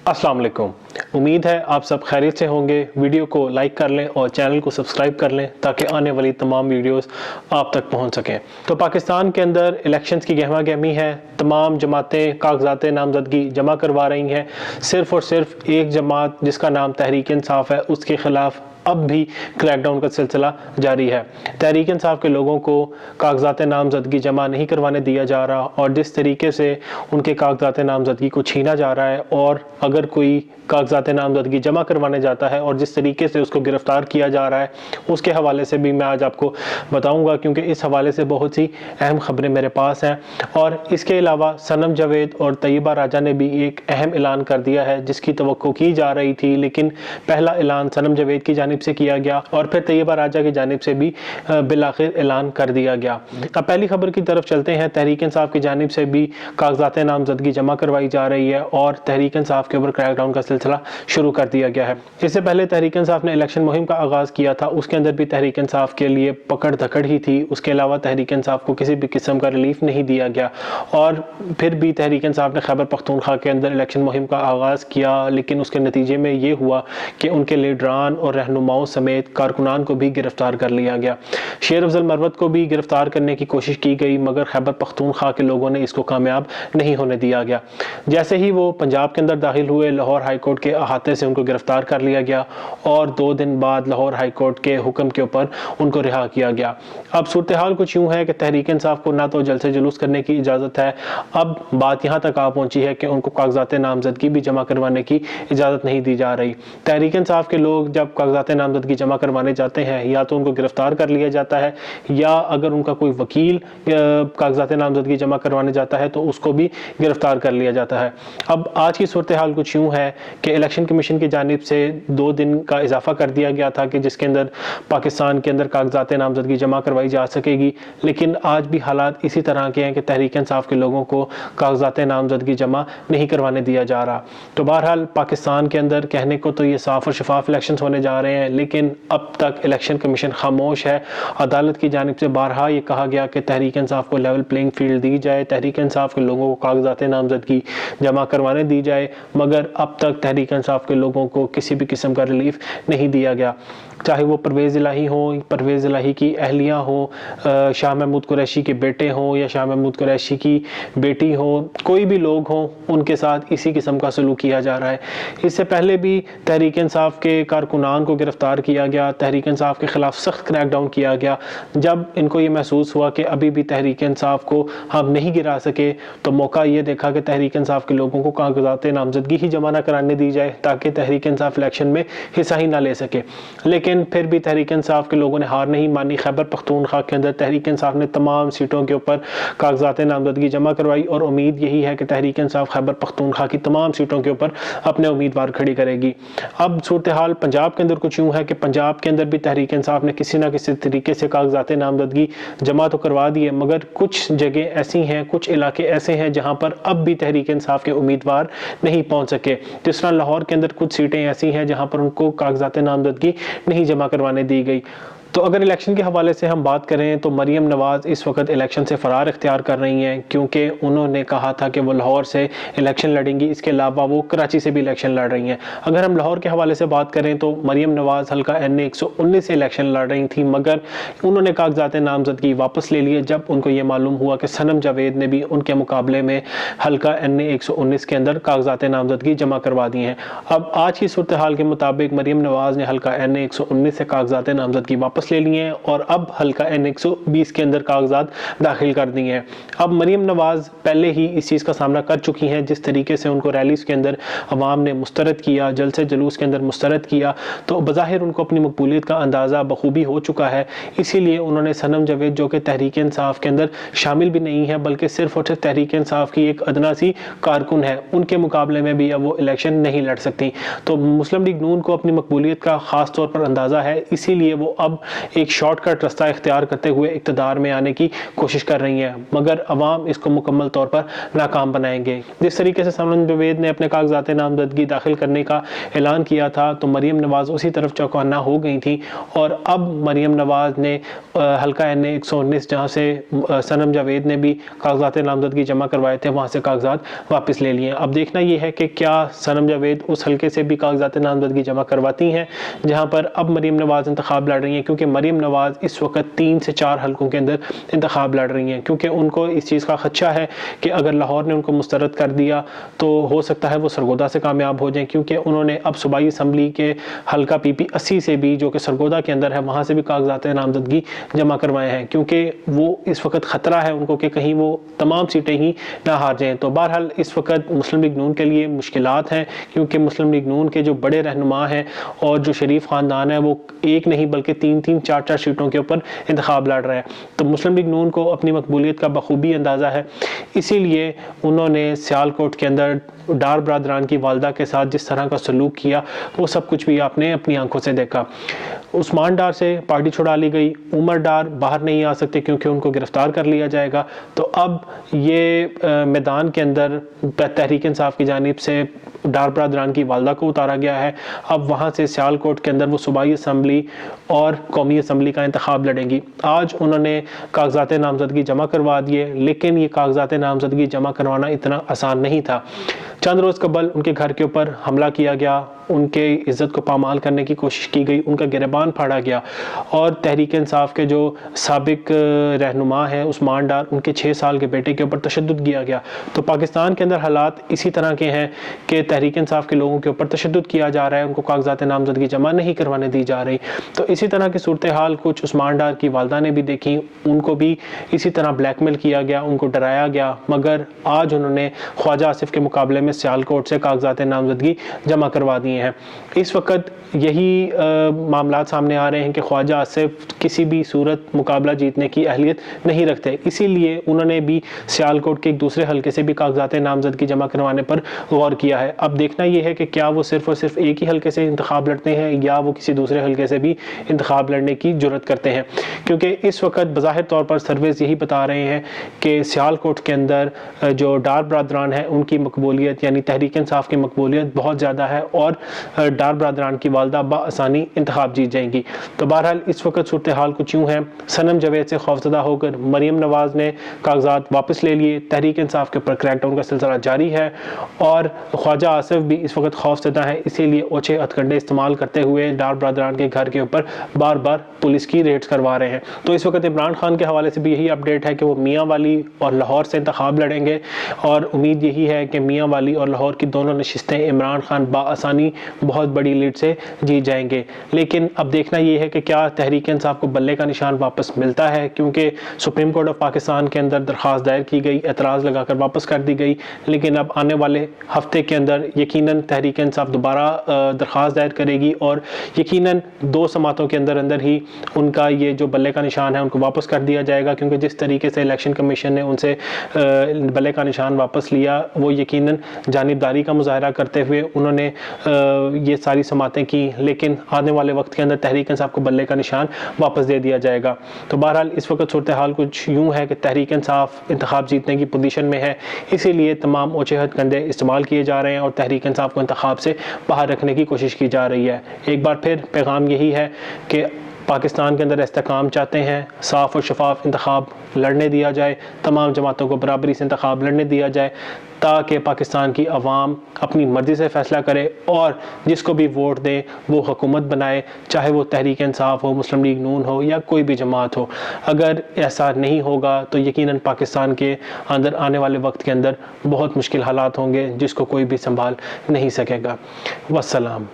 अस्सलाम वालेकुम। उम्मीद है आप सब खैरियत से होंगे। वीडियो को लाइक कर लें और चैनल को सब्सक्राइब कर लें ताकि आने वाली तमाम वीडियोस आप तक पहुंच सकें। तो पाकिस्तान के अंदर इलेक्शंस की गहमा गहमी है। तमाम जमातें कागजात नामजदगी जमा करवा रही हैं। सिर्फ़ और सिर्फ एक जमात जिसका नाम तहरीक इंसाफ है उसके ख़िलाफ़ अब भी क्रैकडाउन का सिलसिला जारी है। तहरीक इंसाफ के लोगों को कागजात नामजदगी जमा नहीं करवाने दिया जा रहा और जिस तरीके से उनके कागजात नामजदगी को छीना जा रहा है और अगर कोई कागजात नामजदगी जमा करवाने जाता है और जिस तरीके से उसको गिरफ्तार किया जा रहा है उसके हवाले से भी मैं आज आपको बताऊंगा, क्योंकि इस हवाले से बहुत सी अहम खबरें मेरे पास हैं। और इसके अलावा सनम जावेद और तैयबा राजा ने भी एक अहम ऐलान कर दिया है जिसकी तवक्को की जा रही थी, लेकिन पहला ऐलान सनम जावेद की जानिब से किया गया और फिर तैयबा राजा की जानिब से भी बिलाखिर ऐलान कर दिया गया। अब पहली खबर की तरफ चलते हैं। तहरीक इंसाफ की जानिब से भी कागजात नामजदगी जमा करवाई जा रही है और तहरीक इंसाफ के ऊपर क्रैकडाउन का सिलसिला शुरू कर दिया गया है। इससे पहले तहरीक इंसाफ ने इलेक्शन मुहिम का आगाज किया था, उसके अंदर भी तहरीक इंसाफ के लिए पकड़ धकड़ ही थी। उसके अलावा तहरीक इंसाफ को किसी भी किस्म का रिलीफ नहीं दिया गया और फिर भी तहरीक इंसाफ ने खैबर पख्तूनख्वा के अंदर इलेक्शन मुहिम का आगाज किया, लेकिन उसके नतीजे में ये हुआ कि उनके लीडरान और रहनुमाओं समेत कारकुनान को भी गिरफ्तार कर लिया गया। शेर अफजल मरवत को भी गिरफ्तार करने की कोशिश की गई मगर खैबर पख्तूनख्वा के लोगों ने इसको कामयाब नहीं होने दिया गया। जैसे ही वो पंजाब के अंदर दाखिल हुए, लाहौर हाई कोर्ट के अहाते से उनको गिरफ्तार कर लिया गया और 2 दिन बाद लाहौर हाई कोर्ट के हुक्म के ऊपर उनको रिहा किया गया। अब सूरत हाल कुछ यूँ है कि तहरीक इंसाफ को ना तो जलसे जुलूस करने की इजाज़त है, अब बात यहाँ तक आ पहुँची है कि उनको कागजात नामजदगी भी जमा करवाने की इजाज़त नहीं दी जा रही। तहरीक इंसाफ के लोग जब कागजात नामजदगी जमा करवाने जाते हैं या तो उनको गिरफ्तार कर लिया जाता है या अगर उनका कोई वकील कागजात नामजदगी जमा करवाने जाता है तो उसको भी गिरफ्तार कर लिया जाता है। अब आज की सूरत हाल कुछ यूँ है कि इलेक्शन कमीशन की जानिब से 2 दिन का इजाफा कर दिया गया था कि जिसके अंदर पाकिस्तान के अंदर कागजात नामजदगी जमा करवाई जा सकेगी, लेकिन आज भी हालात इसी तरह के हैं कि तहरीक इंसाफ के लोगों को कागजात नामजदगी जमा नहीं करवाने दिया जा रहा। तो बहरहाल पाकिस्तान के अंदर कहने को तो ये साफ और शफाफ इलेक्शन होने जा रहे हैं, लेकिन अब तक इलेक्शन कमीशन खामोश है। अदालत की जानिब से बारहा ये कहा गया कि तहरीक इंसाफ को लेवल प्लेइंग फील्ड दी जाए, तहरीक इंसाफ के लोगों को कागजात नामजदगी जमा करवाने दी जाए, मगर अब तक तहरीक इंसाफ के लोगों को किसी भी किस्म का रिलीफ नहीं दिया गया। चाहे वो परवेज़ इलाही हो, परवेज़ इलाही की अहलिया हो, शाह महमूद कुरैशी के बेटे हों या शाह महमूद कुरैशी की बेटी हो, कोई भी लोग हों, उनके साथ इसी किस्म का सलूक किया जा रहा है। इससे पहले भी तहरीक इंसाफ के कारकुनान को गिरफ्तार किया गया, तहरीक इंसाफ के ख़िलाफ़ सख्त क्रैकडाउन किया गया। जब इनको ये महसूस हुआ कि अभी भी तहरीक इंसाफ को हम नहीं गिरा सके तो मौका ये देखा कि तहरीक इंसाफ के लोगों को कागजात नामजदगी ही जमा न कराने दी जाए ताकि तहरीक इंसाफ इलेक्शन में हिस्सा ही ना ले सके। लेकिन फिर भी तहरीक इंसाफ के लोगों ने हार नहीं मानी। खैबर पख्तूनख्वा के अंदर तहरीक इंसाफ ने तमाम सीटों के ऊपर कागजात नामजदगी जमा करवाई और उम्मीद यही है कि तहरीक इंसाफ खैबर पख्तूनख्वा की तमाम सीटों के ऊपर अपने उम्मीदवार खड़ी करेगी। अब सूरत हाल पंजाब के अंदर कुछ यूँ है कि पंजाब के अंदर भी तहरीक इंसाफ ने किसी ना किसी तरीके से कागजात नामजदगी जमा तो करवा दी है, मगर कुछ जगह ऐसी हैं, कुछ इलाके ऐसे हैं जहाँ पर अब भी तहरीक इंसाफ के उम्मीदवार नहीं पहुँच सके। जिस तरह लाहौर के अंदर कुछ सीटें ऐसी हैं जहाँ पर उनको कागजात नामजदगी नहीं जमा करवाने दी गई। तो अगर इलेक्शन के हवाले से हम बात करें तो मरियम नवाज़ इस वक्त इलेक्शन से फ़रार इख्तियार कर रही हैं, क्योंकि उन्होंने कहा था कि वो लाहौर से इलेक्शन लड़ेंगी, इसके अलावा वो कराची से भी इलेक्शन लड़ रही हैं। अगर हम लाहौर के हवाले से बात करें तो मरियम नवाज़ हल्का NA 119 से इलेक्शन लड़ रही थी, मगर उन्होंने कागजात नामजदगी वापस ले लिए जब उनको ये मालूम हुआ कि सनम जावेद ने भी उनके मुकाबले में हल्का NA 119 के अंदर कागजात नामजदगी जमा करवा दी हैं। अब आज की सूरत हाल के मुताबिक मरियम नवाज़ ने हल्का NA 119 से कागजात नामजदगी वापस ले लिए हैं और अब हल्का NA 120 के अंदर कागजात दाखिल कर दिए हैं। अब मरियम नवाज़ पहले ही इस चीज़ का सामना कर चुकी हैं, जिस तरीके से उनको रैलीज़ के अंदर अवाम ने मुस्तरद किया, जलसे जुलूस के अंदर मुस्तरद किया, तो बज़ाहिर उनको अपनी मकबूलियत का अंदाज़ा बखूबी हो चुका है। इसीलिए उन्होंने सनम जावेद जो कि तहरीक इंसाफ के अंदर शामिल भी नहीं है बल्कि सिर्फ और सिर्फ तहरीक इंसाफ की एक अदना सी कारकुन है, उनके मुकाबले में भी अब वो इलेक्शन नहीं लड़ सकती। तो मुस्लिम लीग नून को अपनी मकबूलियत का ख़ास तौर पर अंदाज़ा है, इसीलिए वो अब एक शॉर्टकट रास्ता इख्तियार करते हुए इक़्तिदार में आने की कोशिश कर रही हैं, मगर अवाम इसको मुकम्मल तौर पर नाकाम बनाएंगे। जिस तरीके से सनम जावेद ने अपने कागजात नामजदगी दाखिल करने का ऐलान किया था तो मरीम नवाज़ उसी तरफ चौकन्ना हो गई थी, और अब मरीम नवाज़ ने हल्का NA 119 जहाँ से सनम जावेद ने भी कागजात नामजदगी जमा करवाए थे वहाँ से कागजात वापस ले लिए। अब देखना ये है कि क्या सनम जावेद उस हल्के से भी कागजात नामजदगी जमा करवाती हैं जहाँ पर अब मरीम नवाज़ इंतखाब लड़ रही हैं, क्योंकि मरीम नवाज़ इस वक्त 3 से 4 हल्कों के अंदर इंतखाब लड़ रही हैं, क्योंकि उनको इस चीज़ का खदशा है कि अगर लाहौर ने उनको मुस्तरद कर दिया तो हो सकता है वो सरगोदा से कामयाब हो जाएं, क्योंकि उन्होंने अब सूबाई असम्बली के हल्का PP 80 से भी, जो कि सरगोदा के अंदर है, वहाँ से भी कागजात नामजदगी जमा करवाए हैं, क्योंकि वो इस वक्त ख़तरा है उनको कि कहीं वो तमाम सीटें ही ना हार जाएँ। तो बहरहाल इस वक्त मुस्लिम लीग नून के लिए मुश्किलात हैं, क्योंकि मुस्लिम लीग नून के जो बड़े रहनुमा हैं और जो शरीफ ख़ानदान है वो एक नहीं बल्कि 3-3, 4-4 सीटों के ऊपर इंतखाब लड़ रहे हैं। तो मुस्लिम लीग नून को अपनी मकबूलियत का बखूबी अंदाज़ा है, इसीलिए उन्होंने सियालकोट के अंदर डार बरादरान की वालदा के साथ जिस तरह का सलूक किया वो सब कुछ भी आपने अपनी आंखों से देखा। उस्मान डार से पार्टी छुड़ा ली गई, उमर डार बाहर नहीं आ सकते क्योंकि उनको गिरफ्तार कर लिया जाएगा। तो अब ये मैदान के अंदर तहरीक इंसाफ की जानिब से डार बरादरान की वालदा को उतारा गया है। अब वहाँ से सियालकोट के अंदर वो सूबाई असम्बली और कौमी असम्बली का इंतखाब लड़ेंगी। आज उन्होंने कागजात नामजदगी जमा करवा दिए, लेकिन ये कागजात नामजदगी जमा करवाना इतना आसान नहीं था। चंद रोज़ कबल उनके घर के ऊपर हमला किया गया, उनके इज़्ज़त को पामाल करने की कोशिश की गई, उनका गिरबान फाड़ा गया, और तहरीक इंसाफ के जो साबिक रहनुमा हैं उस्मान डार, उनके 6 साल के बेटे के ऊपर तशद्दुद किया गया। तो पाकिस्तान के अंदर हालात इसी तरह के हैं कि तहरीक इंसाफ के लोगों के ऊपर तशद्दुद किया जा रहा है, उनको कागजात नामजदगी जमा नहीं करवाने दी जा रही। तो इसी तरह की सूरत हाल कुछ उस्मान डार की वालदा ने भी देखी, उनको भी इसी तरह ब्लैकमेल किया गया, उनको डराया गया, मगर आज उन्होंने ख्वाजा आसिफ के मुकाबले में सियालकोट से कागजात नामजदगी जमा करवा दिए हैं। इस वक्त यही मामलात सामने आ रहे हैं कि ख्वाजा आसिफ किसी भी सूरत मुकाबला जीतने की अहलियत नहीं रखते, इसीलिए उन्होंने भी सियालकोट के एक दूसरे हल्के से भी कागजात नामजदगी जमा करवाने पर गौर किया है। अब देखना यह है कि क्या वो सिर्फ और सिर्फ एक ही हल्के से इंतखाब लड़ते हैं या वो किसी दूसरे हल्के से भी इंतखाब लड़ने की जुर्रत करते हैं, क्योंकि इस वक्त बज़ाहिर तौर पर सर्वेस यही बता रहे हैं कि सियालकोट के अंदर जो डार बरादरान है उनकी मकबूलियत यानी तहरीक इंसाफ की मकबूलियत बहुत ज़्यादा है और डार बरादरान की वालदा बाआसानी इंतखाब जीत जाएंगी। तो बहरहाल इस वक्त सूरत हाल कुछ यूँ है, सनम जावेद से खौफजदा होकर मरीम नवाज़ ने कागजात वापस ले लिए, तहरीक इंसाफ के ऊपर क्रैकडाउन का सिलसिला जारी है, और ख्वाजा आसिफ भी इस वक्त खौफजदा है, इसीलिए ओछे हथकंडे इस्तेमाल करते हुए डार बरादरान के घर के ऊपर बार बार पुलिस की रेड्स करवा रहे हैं। तो इस वक्त इमरान खान के हवाले से भी यही अपडेट है कि वो मियाँ वाली और लाहौर से इंतखाब लड़ेंगे, और उम्मीद यही है कि मियाँ वाली और लाहौर की दोनों नशिस्तें इमरान खान बाआसानी बहुत बड़ी लीड से जीत जाएंगे। लेकिन अब देखना यह है कि क्या तहरीक इंसाफ को बल्ले का निशान वापस मिलता है, क्योंकि सुप्रीम कोर्ट ऑफ पाकिस्तान के अंदर दरख्वास्त दायर की गई, एतराज़ लगाकर वापस कर दी गई, लेकिन अब आने वाले हफ्ते के अंदर यकीनन तहरीक इंसाफ दोबारा दरख्वास्त दायर करेगी और यकीनन 2 समातों के अंदर अंदर ही उनका ये जो बल्ले का निशान है उनको वापस कर दिया जाएगा, क्योंकि जिस तरीके से इलेक्शन कमीशन ने उनसे बल्ले का निशान वापस लिया वो यकीनन जानिबदारी का मुजाहरा करते हुए उन्होंने ये सारी समातें की, लेकिन आने वाले वक्त के अंदर तहरीक इंसाफ को बल्ले का निशान वापस दे दिया जाएगा। तो बहरहाल इस वक्त सूरत हाल कुछ यूँ है कि तहरीक इंसाफ इंतखाब जीतने की पोजीशन में है, इसीलिए तमाम ओछे हथकंडे इस्तेमाल किए जा रहे हैं और तहरीक इंसाफ को इंतखाब से बाहर रखने की कोशिश की जा रही है। एक बार फिर पैगाम यही है कि पाकिस्तान के अंदर इस्तेकाम चाहते हैं, साफ़ और शफाफ इंतखाब लड़ने दिया जाए, तमाम जमातों को बराबरी से इंतखाब लड़ने दिया जाए, ताकि पाकिस्तान की आवाम अपनी मर्ज़ी से फ़ैसला करे और जिसको भी वोट दें वो हुकूमत बनाए, चाहे वो तहरीक इंसाफ हो, मुस्लिम लीग नून हो या कोई भी जमात हो। अगर ऐसा नहीं होगा तो यकीनन पाकिस्तान के अंदर आने वाले वक्त के अंदर बहुत मुश्किल हालात होंगे जिसको कोई भी संभाल नहीं सकेगा। वस्सलाम।